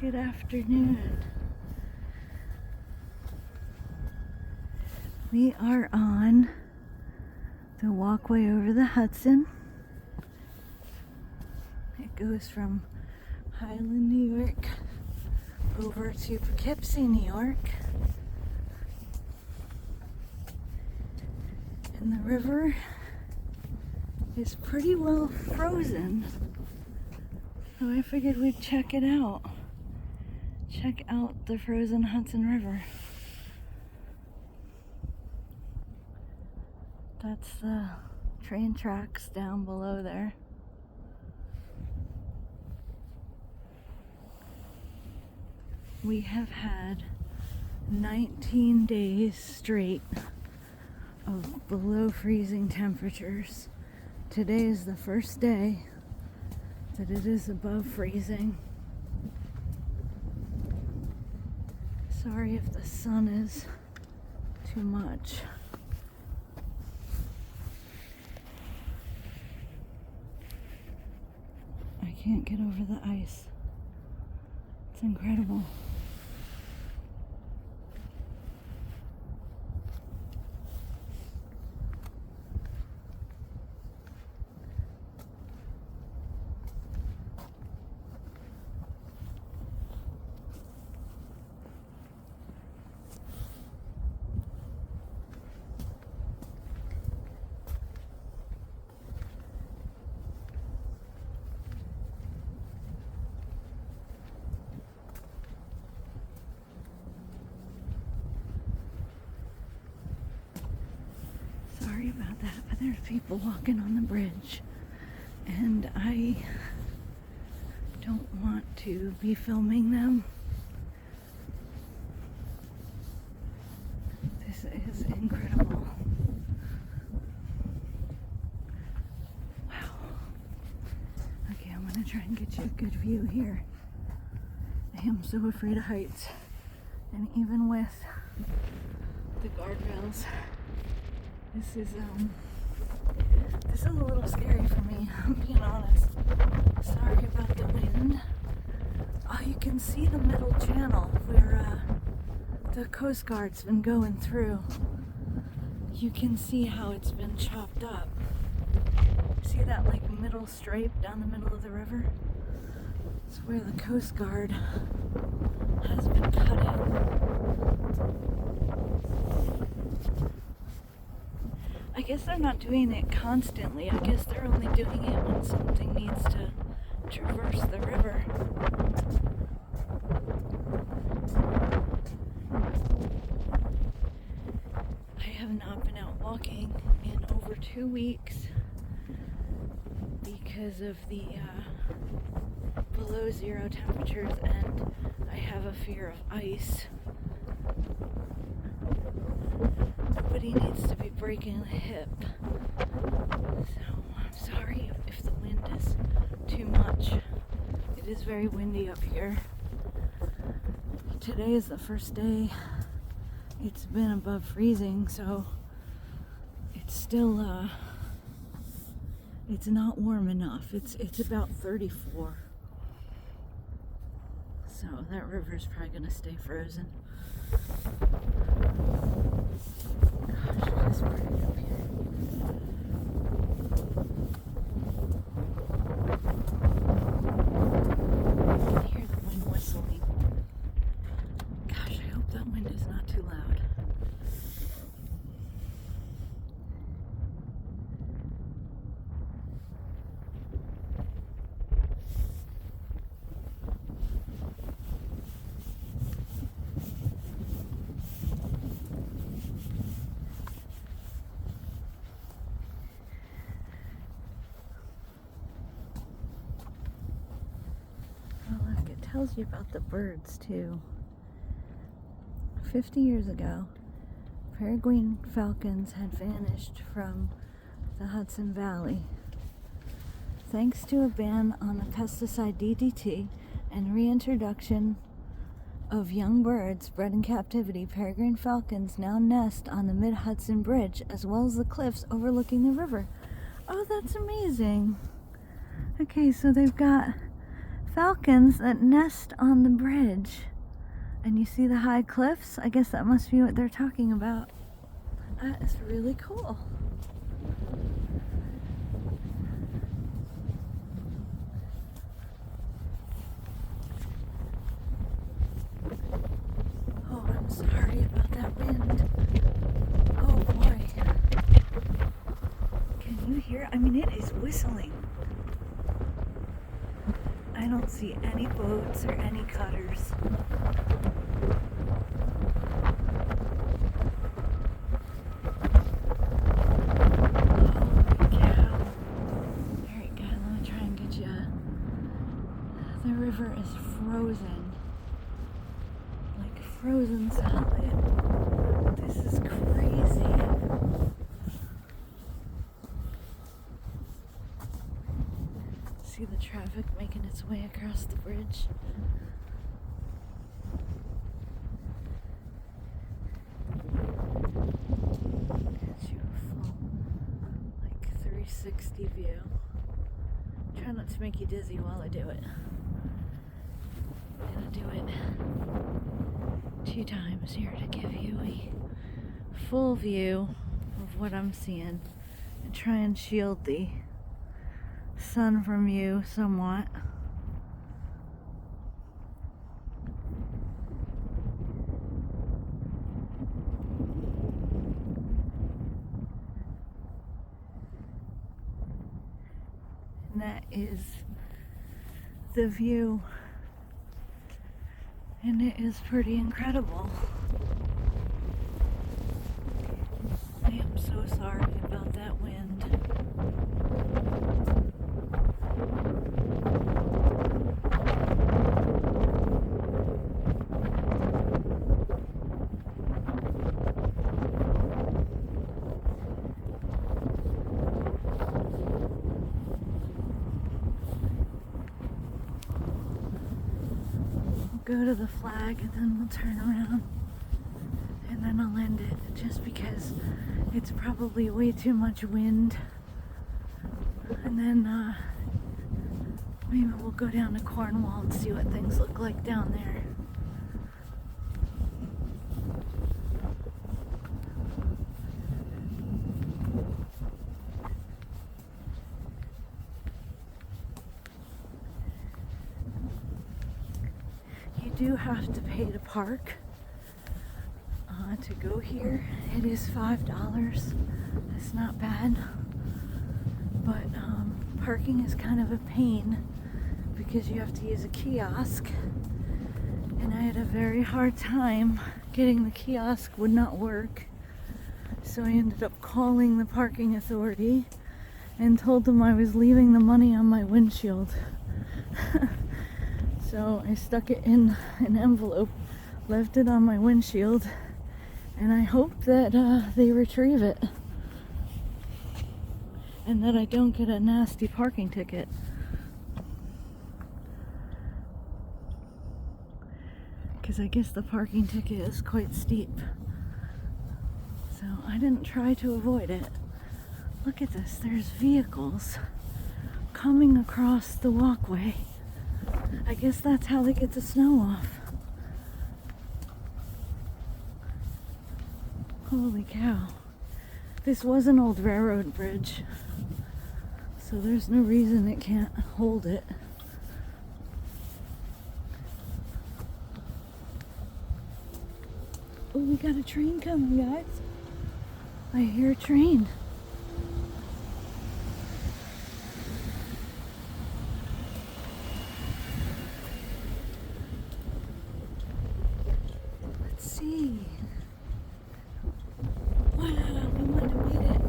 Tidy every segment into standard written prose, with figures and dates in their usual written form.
Good afternoon. We are on the walkway over the Hudson. It goes from Highland, New York over to Poughkeepsie, New York. And the river is pretty well frozen. So I figured we'd check it out. Check out the frozen Hudson River. That's the train tracks down below there. We have had 19 days straight of below freezing temperatures. Today is the first day that it is above freezing. Sorry if the sun is too much. I can't get over the ice. It's incredible. Sorry about that, but there's people walking on the bridge, and I don't want to be filming them. This is incredible. Wow. Okay, I'm gonna try and get you a good view here. I am so afraid of heights, and even with the guardrails, this is a little scary for me, I'm being honest. Sorry about the wind. Oh, you can see the middle channel where the Coast Guard's been going through. You can see how it's been chopped up. See that like middle stripe down the middle of the river? It's where the Coast Guard has been cutting. I guess they're not doing it constantly. I guess they're only doing it when something needs to traverse the river. I have not been out walking in over 2 weeks because of the below zero temperatures, and I have a fear of ice. Nobody needs to be breaking a hip. So I'm sorry if the wind is too much. It is very windy up here. Today is the first day it's been above freezing, so it's still it's not warm enough. It's about 34. So that river's probably gonna stay frozen. Gosh, it is pretty up here. I can hear the wind whistling. Gosh, I hope that wind is not too loud. Tells you about the birds too. 50 years ago, peregrine falcons had vanished from the Hudson Valley. Thanks to a ban on the pesticide DDT and reintroduction of young birds bred in captivity, peregrine falcons now nest on the Mid-Hudson Bridge as well as the cliffs overlooking the river. Oh, that's amazing. Okay, so they've got falcons that nest on the bridge. And you see the high cliffs? I guess that must be what they're talking about. That is really cool. Oh, I'm sorry about that wind. Oh boy. Can you hear? I mean, it is whistling. I don't see any boats or any cutters. The river is frozen, like frozen solid. This is crazy. See the traffic making its way across the bridge. Gives you a full, like 360 view. Try not to make you dizzy while I do it. I'm gonna do it 2 times here to give you a full view of what I'm seeing and try and shield the sun from you somewhat. And that is the view. And it is pretty incredible. I am so sorry about that wind. Go to the flag and then we'll turn around and then I'll end it just because it's probably way too much wind, and then maybe we'll go down to Cornwall and see what things look like down there. You do have to pay to park to go here. It is $5. It's not bad, but parking is kind of a pain because you have to use a kiosk, and I had a very hard time getting the kiosk, would not work, so I ended up calling the parking authority and told them I was leaving the money on my windshield. So I stuck it in an envelope, left it on my windshield, and I hope that they retrieve it and that I don't get a nasty parking ticket. Because I guess the parking ticket is quite steep. So I didn't try to avoid it. Look at this, there's vehicles coming across the walkway. I guess that's how they get the snow off. Holy cow. This was an old railroad bridge, so there's no reason it can't hold it. Oh, we got a train coming, guys. I hear a train. Let's see. Wow, we might have made it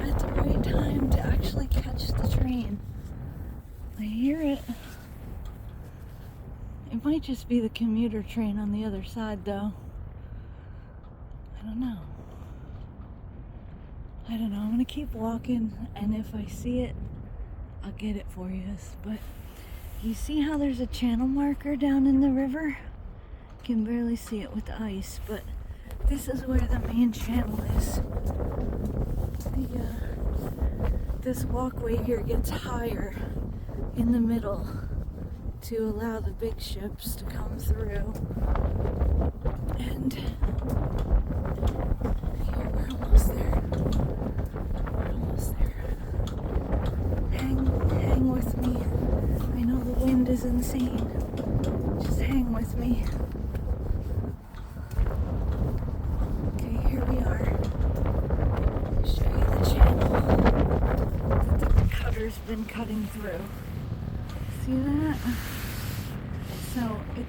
at the right time to actually catch the train. I hear it. It might just be the commuter train on the other side, though. I don't know. I'm gonna keep walking, and if I see it, I'll get it for you. But you see how there's a channel marker down in the river? You can barely see it with the ice, but this is where the main channel is. This walkway here gets higher in the middle to allow the big ships to come through. And here, we're almost there. We're almost there. Hang with me. I know the wind is insane. Just hang with me. Okay, here we are. I'll show you the channel that the cutter's been cutting through. See that? So it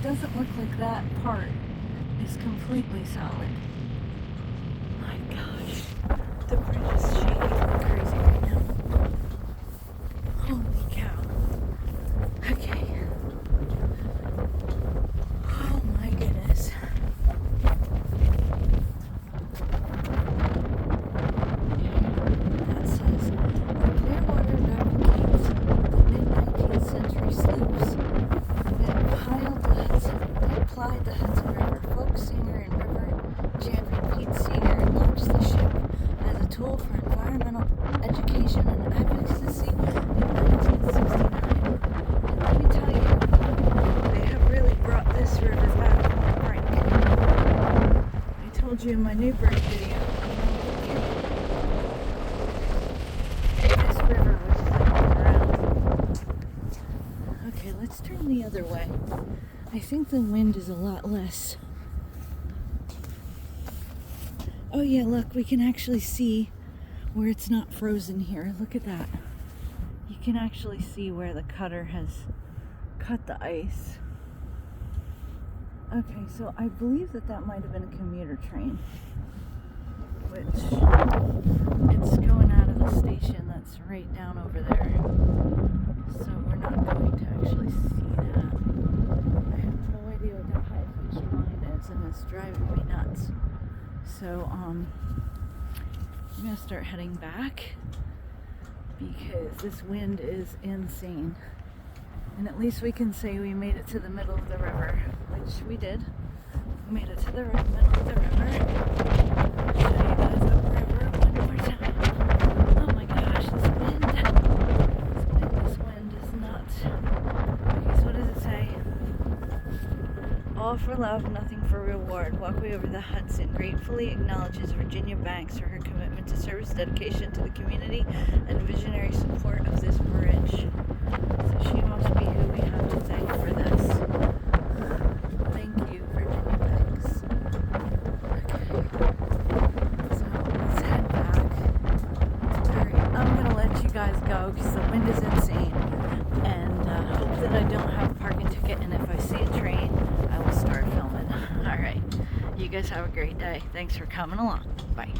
doesn't look like that part is completely solid. My gosh, the bridge is shaking like crazy right now. Holy cow. Okay. Oh my goodness. That says, the Clearwater replicates the mid-19th century sloops that plied the Hudson River. Folk singer and river champion Pete Seeger launched the ship as a tool for environmental education and advocacy in 1969. And let me tell you, they have really brought this river back from the brink. I told you in my new bird video, this river was floating around. Okay, let's turn the other way. I think the wind is a lot less. Oh yeah, look, we can actually see where it's not frozen here. Look at that. You can actually see where the cutter has cut the ice. Okay, so I believe that might have been a commuter train, which it's going out of the station that's right down over there. So we're not going to actually see that. I have no idea what that high-pitched line is, and it's driving me nuts. So, I'm gonna start heading back because this wind is insane. And at least we can say we made it to the middle of the river, which we did. We made it to the middle of the river. I'll show you guys the river one more time. Oh my gosh, this wind is nuts. Okay, so what does it say? All for love, nothing for reward. Walkway over the Hudson gratefully acknowledges Virginia Banks for her commitment to service, dedication to the community, and visionary support of this bridge. So she must be who we have to thank for this. Thank you, Virginia Banks. Okay. So let's head back. Alright, I'm gonna let you guys go because the wind is insane. And hope that I don't have a parking ticket, and if I see a train, I will start filming. Alright, you guys have a great day. Thanks for coming along. Bye.